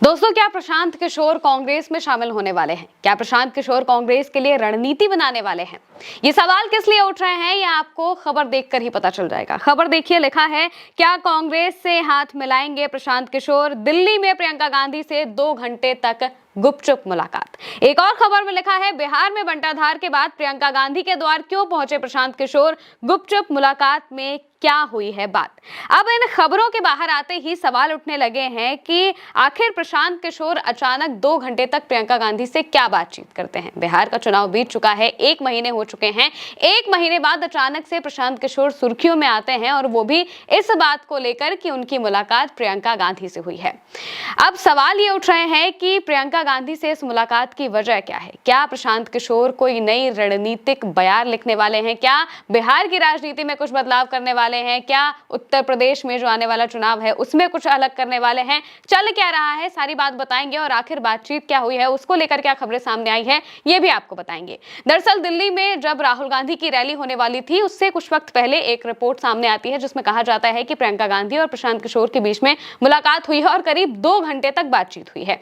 दोस्तों, क्या प्रशांत किशोर कांग्रेस में शामिल होने वाले हैं? क्या प्रशांत किशोर कांग्रेस के लिए रणनीति बनाने वाले हैं? ये सवाल किस लिए उठ रहे हैं, ये आपको खबर देखकर ही पता चल जाएगा। खबर देखिए, लिखा है, क्या कांग्रेस से हाथ मिलाएंगे प्रशांत किशोर? दिल्ली में प्रियंका गांधी से 2 घंटे तक गुपचुप मुलाकात। एक और खबर में लिखा है, बिहार में बंटाधार के बाद प्रियंका गांधी के द्वार क्यों पहुंचे प्रशांत किशोर? गुपचुप मुलाकात में क्या हुई है बात? अब इन खबरों के बाहर आते ही सवाल उठने लगे हैं कि आखिर प्रशांत किशोर अचानक 2 घंटे तक प्रियंका गांधी से क्या बातचीत करते हैं। बिहार का चुनाव बीत चुका है, 1 महीने हो चुके हैं। 1 महीने बाद अचानक से प्रशांत किशोर सुर्खियों में आते हैं, और वो भी इस बात को लेकर कि उनकी मुलाकात प्रियंका गांधी से हुई है। अब सवाल ये उठ रहे हैं कि प्रियंका गांधी से इस मुलाकात की वजह क्या है? क्या प्रशांत किशोर कोई नई रणनीतिक बयान लिखने वाले हैं? क्या बिहार की राजनीति में कुछ बदलाव करने वाले हैं? क्या उत्तर प्रदेश में जो आने वाला चुनाव है उसमें कुछ अलग करने वाले हैं? चल क्या रहा है, सारी बात बताएंगे, और आखिर बातचीत क्या हुई है, उसको लेकर क्या खबरें सामने आई है, ये भी आपको बताएंगे। दरअसल दिल्ली में जब राहुल गांधी की रैली होने वाली थी, उससे कुछ वक्त पहले एक रिपोर्ट सामने आती है जिसमें कहा जाता है कि प्रियंका गांधी और प्रशांत किशोर के बीच में मुलाकात हुई है और करीब 2 घंटे तक बातचीत हुई है।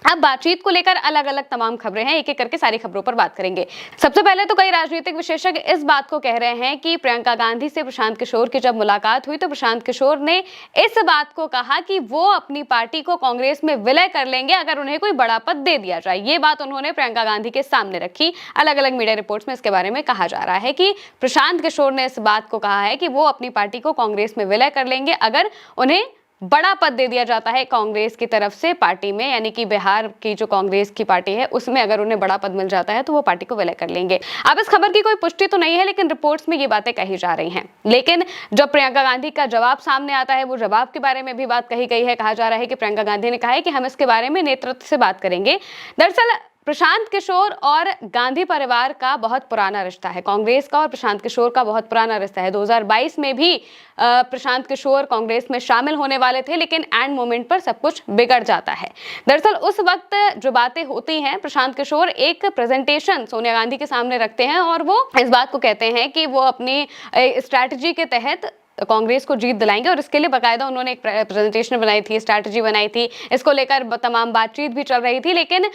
अब बातचीत को लेकर अलग अलग तमाम खबरें हैं, एक एक करके सारी खबरों पर बात करेंगे। सबसे पहले तो कई राजनीतिक विशेषज्ञ इस बात को कह रहे हैं कि प्रियंका गांधी से प्रशांत किशोर की जब मुलाकात हुई तो प्रशांत किशोर ने इस बात को कहा कि वो अपनी पार्टी को कांग्रेस में विलय कर लेंगे अगर उन्हें कोई बड़ा पद दे दिया जाए। ये बात उन्होंने प्रियंका गांधी के सामने रखी। अलग अलग मीडिया रिपोर्ट्स में इसके बारे में कहा जा रहा है कि प्रशांत किशोर ने इस बात को कहा है कि वो अपनी पार्टी को कांग्रेस में विलय कर लेंगे अगर उन्हें बड़ा पद दे दिया जाता है कांग्रेस की तरफ से पार्टी में, यानी कि बिहार की जो कांग्रेस की पार्टी है उसमें अगर उन्हें बड़ा पद मिल जाता है तो वो पार्टी को विलय कर लेंगे। अब इस खबर की कोई पुष्टि तो नहीं है, लेकिन रिपोर्ट्स में ये बातें कही जा रही हैं। लेकिन जब प्रियंका गांधी का जवाब सामने आता है, वो जवाब के बारे में भी बात कही गई है। कहा जा रहा है कि प्रियंका गांधी ने कहा है कि हम इसके बारे में नेतृत्व से बात करेंगे। दरअसल प्रशांत किशोर और गांधी परिवार का बहुत पुराना रिश्ता है, कांग्रेस का और प्रशांत किशोर का बहुत पुराना रिश्ता है। 2022 में भी प्रशांत किशोर कांग्रेस में शामिल होने वाले थे, लेकिन एंड मोमेंट पर सब कुछ बिगड़ जाता है। दरअसल उस वक्त जो बातें होती हैं, प्रशांत किशोर एक प्रेजेंटेशन सोनिया गांधी के सामने रखते हैं और वो इस बात को कहते हैं कि वो अपनी स्ट्रैटेजी के तहत कांग्रेस को जीत दिलाएंगे, और इसके लिए बाकायदा उन्होंने एक प्रेजेंटेशन बनाई थी, स्ट्रैटेजी बनाई थी। इसको लेकर तमाम बातचीत भी चल रही थी, लेकिन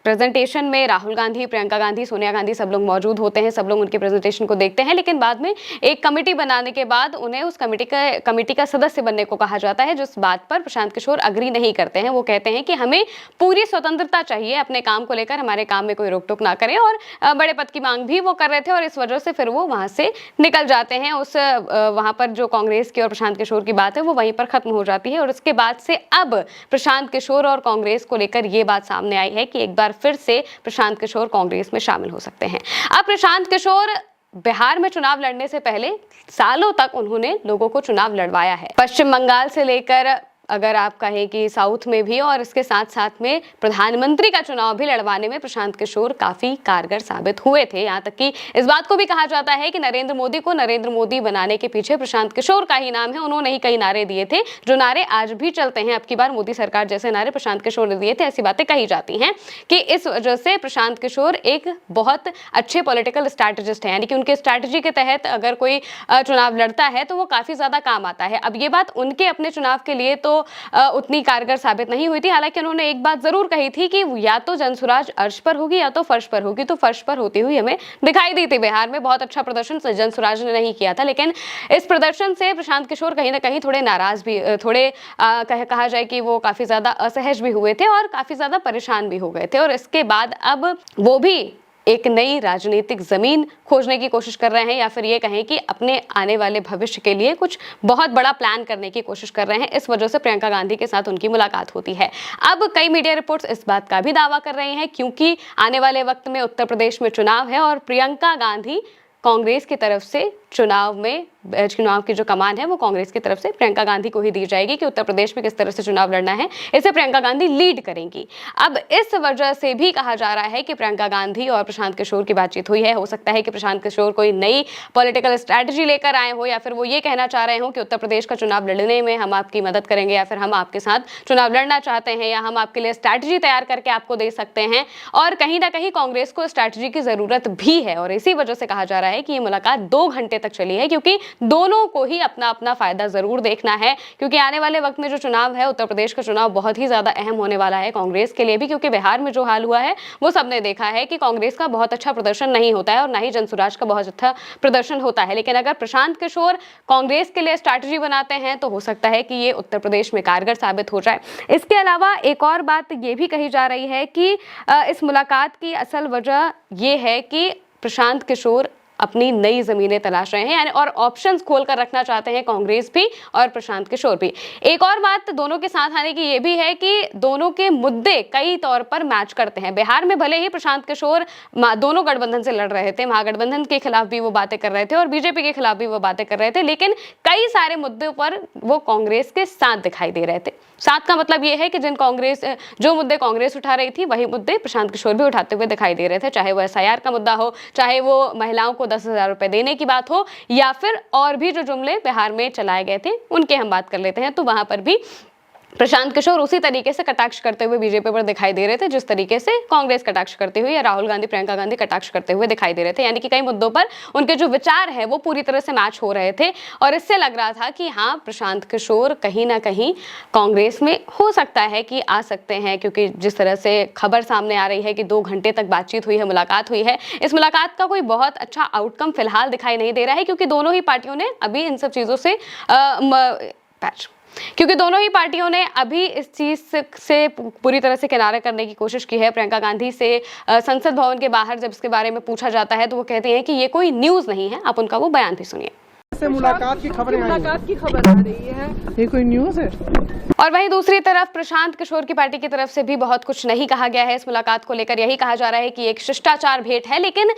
प्रेजेंटेशन में राहुल गांधी, प्रियंका गांधी, सोनिया गांधी सब लोग मौजूद होते हैं, सब लोग उनके प्रेजेंटेशन को देखते हैं। लेकिन बाद में एक कमेटी बनाने के बाद उन्हें उस कमेटी का सदस्य बनने को कहा जाता है, जिस बात पर प्रशांत किशोर अग्री नहीं करते हैं। वो कहते हैं कि हमें पूरी स्वतंत्रता चाहिए अपने काम को लेकर, हमारे काम में कोई रोक टोक ना करे, और बड़े पद की मांग भी वो कर रहे थे, और इस वजह से फिर वो वहां से निकल जाते हैं। उस वहां पर जो कांग्रेस की और प्रशांत किशोर की बात है वो वहीं पर खत्म हो जाती है। और उसके बाद से अब प्रशांत किशोर और कांग्रेस को लेकर ये बात सामने आई है कि एक बार फिर से प्रशांत किशोर कांग्रेस में शामिल हो सकते हैं। अब प्रशांत किशोर बिहार में चुनाव लड़ने से पहले सालों तक उन्होंने लोगों को चुनाव लड़वाया है, पश्चिम बंगाल से लेकर अगर आप कहें कि साउथ में भी, और इसके साथ साथ में प्रधानमंत्री का चुनाव भी लड़वाने में प्रशांत किशोर काफी कारगर साबित हुए थे। यहाँ तक कि इस बात को भी कहा जाता है कि नरेंद्र मोदी को नरेंद्र मोदी बनाने के पीछे प्रशांत किशोर का ही नाम है। उन्होंने ही कई नारे दिए थे, जो नारे आज भी चलते हैं। अब की बार मोदी सरकार जैसे नारे प्रशांत किशोर ने दिए थे। ऐसी बातें कही जाती हैं कि इस वजह से प्रशांत किशोर एक बहुत अच्छे पॉलिटिकल स्ट्रैटेजिस्ट हैं, यानी कि उनके स्ट्रैटेजी के तहत अगर कोई चुनाव लड़ता है तो वो काफी ज्यादा काम आता है। अब ये बात उनके अपने चुनाव के लिए तो उतनी कारगर साबित नहीं हुई थी। हालांकि उन्होंने एक बात जरूर कही थी कि या तो जनसुराज अर्श पर होगी या तो फर्श पर होगी, तो फर्श पर होती हुई हमें दिखाई दी थी। बिहार में बहुत अच्छा प्रदर्शन जनसुराज ने नहीं किया था, लेकिन इस प्रदर्शन से प्रशांत किशोर कहीं ना कहीं थोड़े नाराज भी, थोड़े कहा जाए कि वो काफी ज्यादा असहज भी हुए थे और काफी ज्यादा परेशान भी हो गए थे। और इसके बाद अब वो भी एक नई राजनीतिक जमीन खोजने की कोशिश कर रहे हैं, या फिर ये कहें कि अपने आने वाले भविष्य के लिए कुछ बहुत बड़ा प्लान करने की कोशिश कर रहे हैं। इस वजह से प्रियंका गांधी के साथ उनकी मुलाकात होती है। अब कई मीडिया रिपोर्ट्स इस बात का भी दावा कर रहे हैं, क्योंकि आने वाले वक्त में उत्तर प्रदेश में चुनाव है और प्रियंका गांधी कांग्रेस की तरफ से चुनाव की जो कमान है वो कांग्रेस की तरफ से प्रियंका गांधी को ही दी जाएगी कि उत्तर प्रदेश में किस तरह से चुनाव लड़ना है, इसे प्रियंका गांधी लीड करेंगी। अब इस वजह से भी कहा जा रहा है कि प्रियंका गांधी और प्रशांत किशोर की बातचीत हुई है। हो सकता है कि प्रशांत किशोर कोई नई पॉलिटिकल स्ट्रैटेजी लेकर आए हो, या फिर वो ये कहना चाह रहे हो कि उत्तर प्रदेश का चुनाव लड़ने में हम आपकी मदद करेंगे, या फिर हम आपके साथ चुनाव लड़ना चाहते हैं, या हम आपके लिए स्ट्रैटेजी तैयार करके आपको दे सकते हैं। और कहीं ना कहीं कांग्रेस को स्ट्रैटेजी की जरूरत भी है, और इसी वजह से कहा जा रहा है कि ये मुलाकात 2 घंटे तक चली है, क्योंकि दोनों को ही अपना अपना फायदा जरूर देखना है, क्योंकि आने वाले वक्त में जो चुनाव है, उत्तर प्रदेश का चुनाव बहुत ही ज्यादा अहम होने वाला है कांग्रेस के लिए भी, क्योंकि बिहार में जो हाल हुआ है वो सबने देखा है कि कांग्रेस का बहुत अच्छा प्रदर्शन नहीं होता है और ना ही जनसुराज का बहुत अच्छा प्रदर्शन होता है। लेकिन अगर प्रशांत किशोर कांग्रेस के लिए स्ट्रैटेजी बनाते हैं तो हो सकता है कि ये उत्तर प्रदेश में कारगर साबित हो जाए। इसके अलावा एक और बात ये भी कही जा रही है कि इस मुलाकात की असल वजह ये है कि प्रशांत किशोर अपनी नई जमीनें तलाश रहे हैं, यानी और ऑप्शंस खोलकर रखना चाहते हैं कांग्रेस भी और प्रशांत किशोर भी। एक और बात दोनों के साथ आने की ये भी है कि दोनों के मुद्दे कई तौर पर मैच करते हैं। बिहार में भले ही प्रशांत किशोर दोनों गठबंधन से लड़ रहे थे, महागठबंधन के खिलाफ भी वो बातें कर रहे थे और बीजेपी के खिलाफ भी वो बातें कर रहे थे, लेकिन कई सारे मुद्दों पर वो कांग्रेस के साथ दिखाई दे रहे थे। साथ का मतलब ये है कि जो मुद्दे कांग्रेस उठा रही थी वही मुद्दे प्रशांत किशोर भी उठाते हुए दिखाई दे रहे थे, चाहे वो एसआईआर का मुद्दा हो, चाहे वो महिलाओं को 10,000 रुपए देने की बात हो, या फिर और भी जो जुमले बिहार में चलाए गए थे उनके हम बात कर लेते हैं। तो वहां पर भी प्रशांत किशोर उसी तरीके से कटाक्ष करते हुए बीजेपी पर दिखाई दे रहे थे जिस तरीके से कांग्रेस कटाक्ष करते हुए या राहुल गांधी, प्रियंका गांधी कटाक्ष करते हुए दिखाई दे रहे थे। यानी कि कई मुद्दों पर उनके जो विचार है वो पूरी तरह से मैच हो रहे थे और इससे लग रहा था कि हाँ, प्रशांत किशोर कहीं ना कहीं कांग्रेस में हो सकता है कि आ सकते हैं, क्योंकि जिस तरह से खबर सामने आ रही है कि 2 घंटे तक बातचीत हुई है, मुलाकात हुई है, इस मुलाकात का कोई बहुत अच्छा आउटकम फिलहाल दिखाई नहीं दे रहा है, क्योंकि दोनों ही पार्टियों ने अभी इन सब चीजों से अभी इस चीज से पूरी तरह से किनारे करने की कोशिश की है। प्रियंका गांधी से संसद भवन के बाहर जब इसके बारे में पूछा जाता है तो वो कहते हैं कि ये कोई न्यूज नहीं है। आप उनका वो बयान भी सुनिए। मुलाकात की खबर आ रही है, ये कोई न्यूज है? और वहीं दूसरी तरफ प्रशांत किशोर की पार्टी की तरफ से भी बहुत कुछ नहीं कहा गया है इस मुलाकात को लेकर। यही कहा जा रहा है कि एक शिष्टाचार भेंट है, लेकिन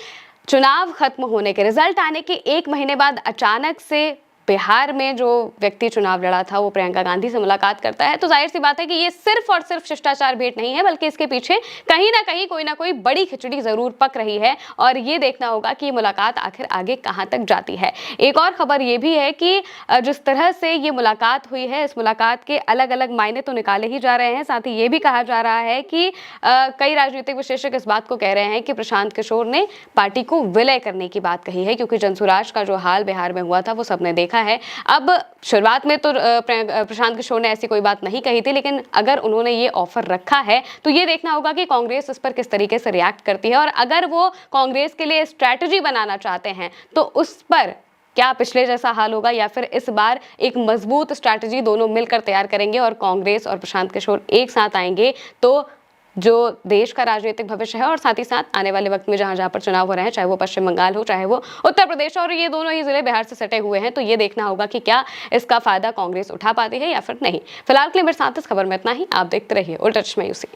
चुनाव खत्म होने के, रिजल्ट आने के 1 महीने बाद अचानक से बिहार में जो व्यक्ति चुनाव लड़ा था वो प्रियंका गांधी से मुलाकात करता है, तो जाहिर सी बात है कि ये सिर्फ और सिर्फ शिष्टाचार भेंट नहीं है, बल्कि इसके पीछे कहीं ना कोई बड़ी खिचड़ी जरूर पक रही है और ये देखना होगा कि ये मुलाकात आखिर आगे कहां तक जाती है। एक और खबर ये भी है कि जिस तरह से ये मुलाकात हुई है, इस मुलाकात के अलग अलग मायने तो निकाले ही जा रहे हैं। साथ ही ये भी कहा जा रहा है कि कई राजनीतिक विश्लेषक इस बात को कह रहे हैं कि प्रशांत किशोर ने पार्टी को विलय करने की बात कही है, क्योंकि जनसुराज का जो हाल बिहार में हुआ था वो सबने देखा है। अब शुरुआत में तो प्रशांत किशोर ने ऐसी कोई बात नहीं कही थी, लेकिन अगर उन्होंने ये ऑफर रखा है तो ये देखना होगा कि कांग्रेस इस पर किस तरीके से रिएक्ट करती है, और अगर वो कांग्रेस के लिए स्ट्रैटेजी बनाना चाहते हैं तो उस पर क्या पिछले जैसा हाल होगा या फिर इस बार एक मजबूत स्ट्रैटेजी दोनों मिलकर तैयार करेंगे और कांग्रेस और प्रशांत किशोर एक साथ आएंगे, तो जो देश का राजनीतिक भविष्य है और साथ ही साथ आने वाले वक्त में जहां पर चुनाव हो रहे हैं, चाहे वो पश्चिम बंगाल हो, चाहे वो उत्तर प्रदेश, और ये दोनों ही जिले बिहार से सटे हुए हैं, तो ये देखना होगा कि क्या इसका फायदा कांग्रेस उठा पाती है या फिर नहीं। फिलहाल के लिए मेरे साथ इस खबर में इतना ही। आप देखते रहिए उल्टा चश्मा यूसी।